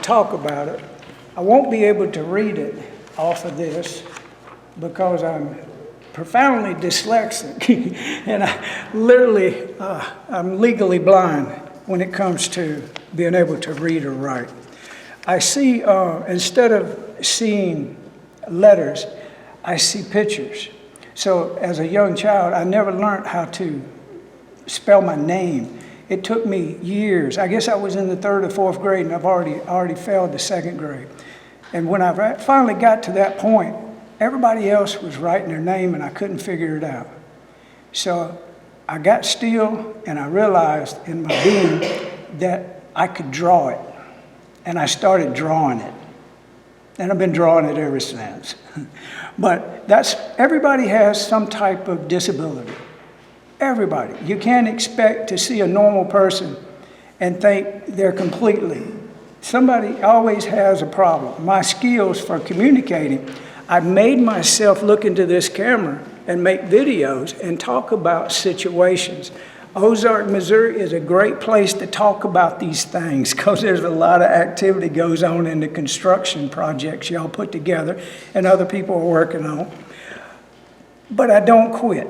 talk about it. I won't be able to read it off of this because I'm profoundly dyslexic and I'm legally blind when it comes to being able to read or write. I see, instead of seeing letters, I see pictures. So as a young child, I never learned how to spell my name. It took me years. I guess I was in the 3rd or 4th grade and I've already failed the 2nd grade. And when I finally got to that point, everybody else was writing their name and I couldn't figure it out. So I got still and I realized in my being that I could draw it. And I started drawing it. And I've been drawing it ever since. But everybody has some type of disability. Everybody. You can't expect to see a normal person and think they're completely. Somebody always has a problem. My skills for communicating, I made myself look into this camera and make videos and talk about situations. Ozark, Missouri is a great place to talk about these things because there's a lot of activity goes on in the construction projects y'all put together and other people are working on. But I don't quit.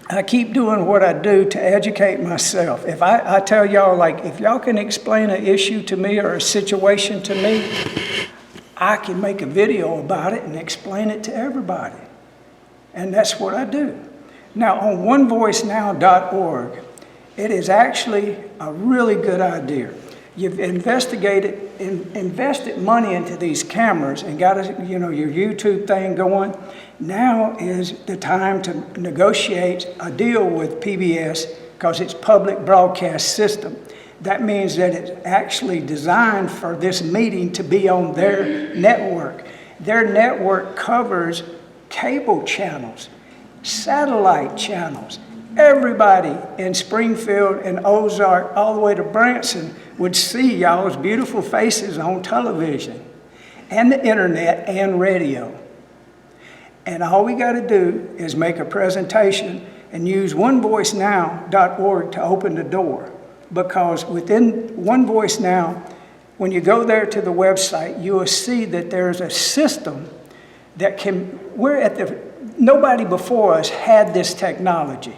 I keep doing what I do to educate myself. If I tell y'all, like, if y'all can explain an issue to me or a situation to me, I can make a video about it and explain it to everybody. And that's what I do. Now, on onevoicenow.org, it is actually a really good idea. You've invested money into these cameras and got your YouTube thing going. Now is the time to negotiate a deal with PBS because it's public broadcast system. That means that it's actually designed for this meeting to be on their network. Their network covers cable channels, satellite channels. Everybody in Springfield and Ozark, all the way to Branson, would see y'all's beautiful faces on television and the internet and radio. And all we got to do is make a presentation and use onevoicenow.org to open the door. Because within One Voice Now, when you go there to the website, you will see that there's a system that nobody before us had this technology.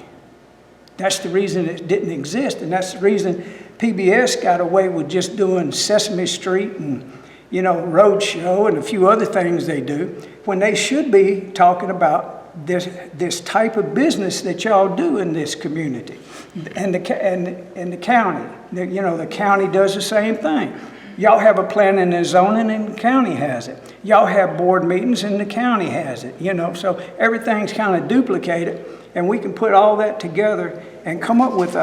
That's the reason it didn't exist, and that's the reason PBS got away with just doing Sesame Street and, Roadshow and a few other things they do, when they should be talking about this type of business that y'all do in this community and the county. The county does the same thing. Y'all have a planning and zoning and the county has it. Y'all have board meetings and the county has it, so everything's kind of duplicated. And we can put all that together and come up with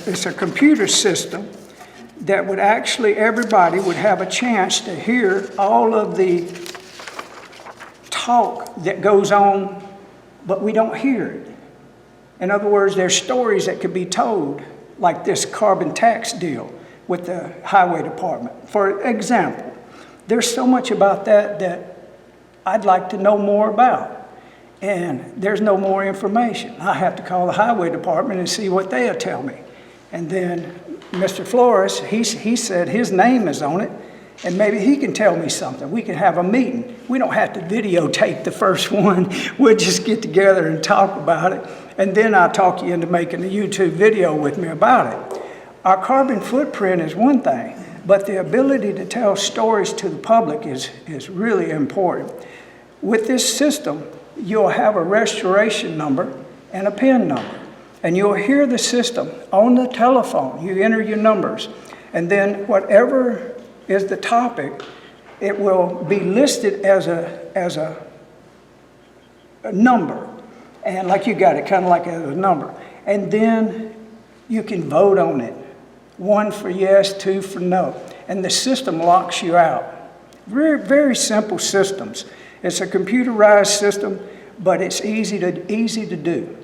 it's a computer system that would everybody would have a chance to hear all of the talk that goes on, but we don't hear it. In other words, there's stories that could be told, like this carbon tax deal with the highway department. For example, there's so much about that I'd like to know more about. And there's no more information. I have to call the highway department and see what they'll tell me. And then Mr. Flores, he said his name is on it, and maybe he can tell me something. We can have a meeting. We don't have to videotape the first one. We'll just get together and talk about it. And then I'll talk you into making a YouTube video with me about it. Our carbon footprint is one thing, but the ability to tell stories to the public is really important. With this system, you'll have a restoration number and a PIN number. And you'll hear the system on the telephone. You enter your numbers. And then whatever is the topic, it will be listed as a number. And like you got it, kind of like as a number. And then you can vote on it. 1 for yes, 2 for no. And the system locks you out. Very, very simple systems. It's a computerized system, but it's easy to do.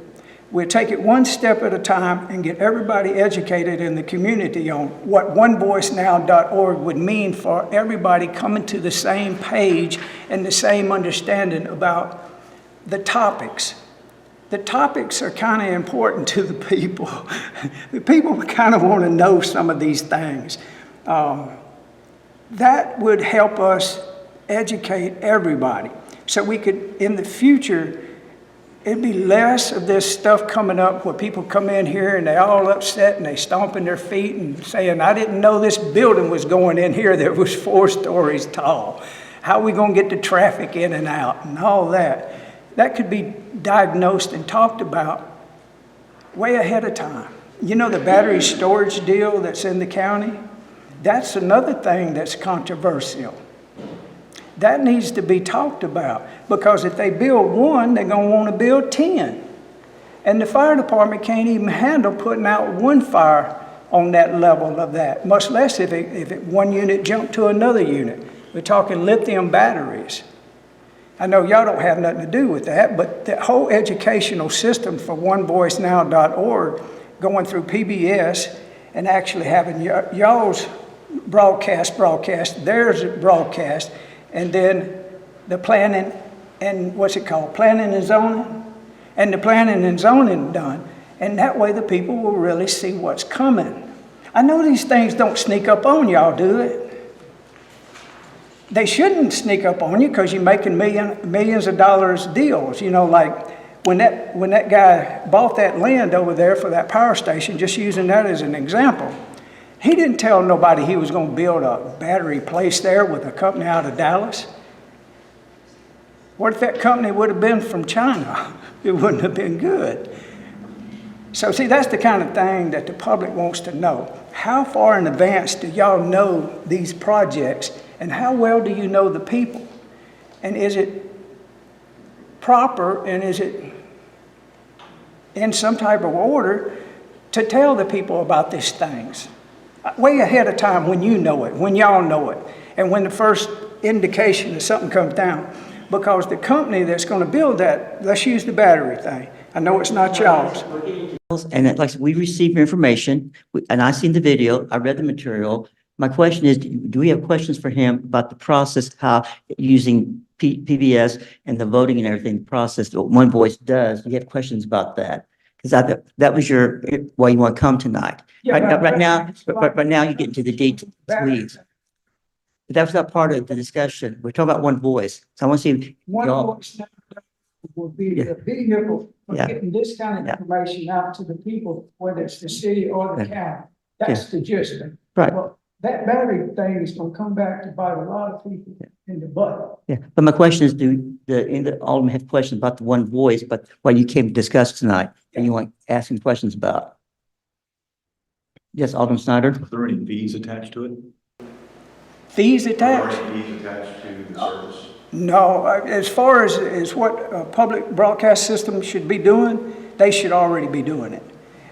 We'll take it one step at a time and get everybody educated in the community on what onevoicenow.org would mean for everybody coming to the same page and the same understanding about the topics. The topics are kind of important to the people. The people kind of want to know some of these things. that would help us educate everybody. So we could, in the future, it'd be less of this stuff coming up where people come in here and they all upset and they stomping their feet and saying, I didn't know this building was going in here that was 4 stories tall. How are we going to get the traffic in and out and all that? That could be diagnosed and talked about way ahead of time. You know the battery storage deal that's in the county? That's another thing that's controversial. That needs to be talked about, because if they build one, they're going to want to build 10. And the fire department can't even handle putting out one fire on that level of that, much less if one unit jumped to another unit. We're talking lithium batteries. I know y'all don't have nothing to do with that, but the whole educational system for onevoicenow.org, going through PBS and actually having y'all's broadcast, theirs broadcast, and then the planning and planning and zoning, and the planning and zoning done. And that way the people will really see what's coming. I know these things don't sneak up on y'all, do it? They shouldn't sneak up on you, because you're making millions of dollars deals. You know, like when that guy bought that land over there for that power station, just using that as an example, he didn't tell nobody he was going to build a battery place there with a company out of Dallas. What if that company would have been from China? It wouldn't have been good. So see, that's the kind of thing that the public wants to know. How far in advance do y'all know these projects, and how well do you know the people? And is it proper, and is it in some type of order to tell the people about these things? Way ahead of time, when you know it, when y'all know it, and when the first indication of something comes down. Because the company that's going to build that, let's use the battery thing. I know it's not y'all's. And like I said, we received your information, and I seen the video, I read the material. My question is, do we have questions for him about the process, how using PBS and the voting and everything, the process that One Voice does? Do you have questions about that? Because that was why you want to come tonight. Yeah, right now you get into the details, please. But that was not part of the discussion. We're talking about One Voice. So I want to see One Voice will be the vehicle for Yeah. getting this kind of information out to the people, whether it's the city or the county. That's the gist of it. Right. Well, that battery thing is going to come back to bite a lot of people in the butt. Yeah, but my question is, do the Alderman have questions about the One Voice, but what you came to discuss tonight, and you want asking questions about? Yes, Alderman Snyder? Are there any fees attached to it? Fees Are attached? there any fees attached to the service? No, as far as what a public broadcast system should be doing, they should already be doing it.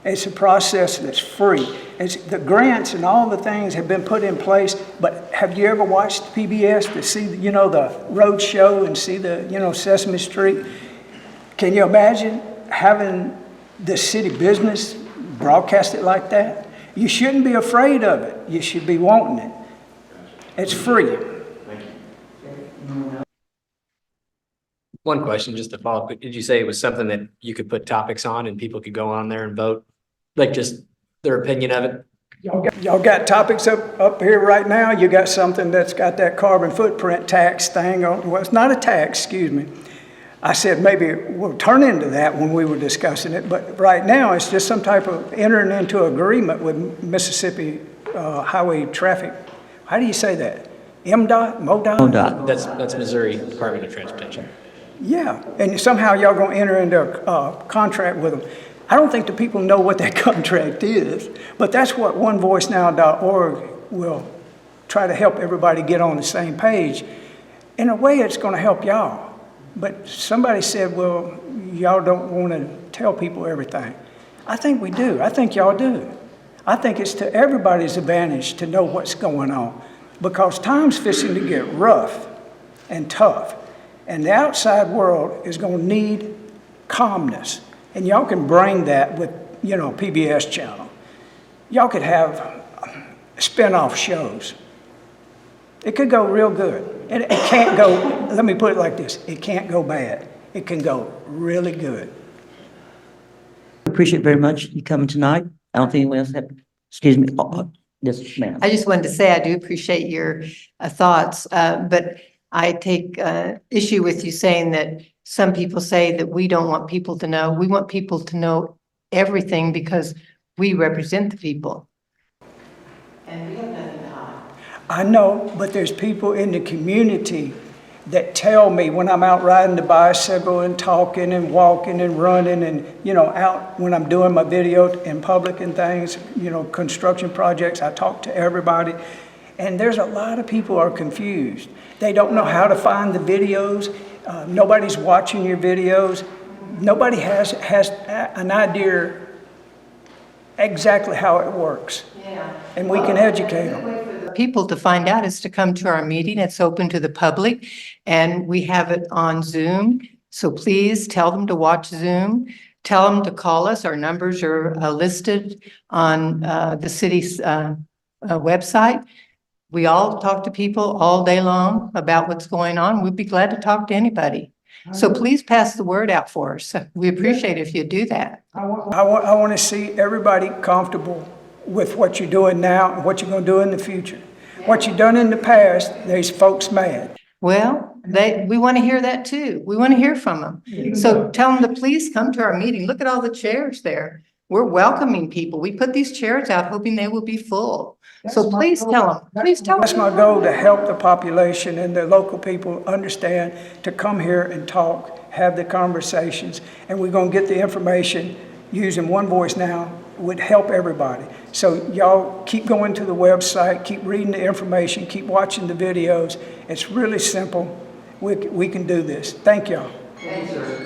It's a process that's free. The grants and all the things have been put in place, but have you ever watched PBS to see, the road show and see the, Sesame Street? Can you imagine having the city business broadcast it like that? You shouldn't be afraid of it. You should be wanting it. It's free. Thank you. One question, just to follow up. Did you say it was something that you could put topics on and people could go on there and vote? Like just their opinion of it? Y'all got topics up here right now. You got something that's got that carbon footprint tax thing on. Well, it's not a tax, excuse me. I said maybe we'll turn into that when we were discussing it, but right now it's just some type of entering into agreement with Mississippi Highway Traffic. How do you say that? MDOT? MoDOT? MoDOT. That's Missouri Department of Transportation. Yeah, and somehow y'all gonna enter into a contract with them. I don't think the people know what that contract is, but that's what onevoicenow.org will try to help everybody get on the same page. In a way, it's gonna help y'all. But somebody said, well, y'all don't wanna tell people everything. I think we do, I think y'all do. I think it's to everybody's advantage to know what's going on, because time's fixing to get rough and tough. And the outside world is going to need calmness. And y'all can bring that with, PBS channel. Y'all could have spin-off shows. It could go real good. It can't go, let me put it like this, it can't go bad. It can go really good. Appreciate very much you coming tonight. I don't think anyone else have, excuse me, Yes, ma'am. I just wanted to say, I do appreciate your thoughts, but I take issue with you saying that some people say that we don't want people to know. We want people to know everything because we represent the people. And we have nothing to hide. I know, but there's people in the community that tell me when I'm out riding the bicycle and talking and walking and running and, out when I'm doing my video in public and things, construction projects, I talk to everybody. And there's a lot of people are confused. They don't know how to find the videos. Nobody's watching your videos. Nobody has an idea exactly how it works. Yeah. And we can educate them. People to find out is to come to our meeting. It's open to the public and we have it on Zoom. So please tell them to watch Zoom. Tell them to call us. Our numbers are listed on the city's website. We all talk to people all day long about what's going on. We'd be glad to talk to anybody. So please pass the word out for us. We appreciate it if you do that. I want to see everybody comfortable with what you're doing now and what you're going to do in the future. What you've done in the past, there's folks mad. Well, we want to hear that too. We want to hear from them. So tell them to please come to our meeting. Look at all the chairs there. We're welcoming people. We put these chairs out hoping they will be full. So please tell them, please tell them. That's my goal, to help the population and the local people understand, to come here and talk, have the conversations, and we're going to get the information using one voice now would help everybody. So y'all keep going to the website, keep reading the information, keep watching the videos. It's really simple. We can do this. Thank y'all. Thank you.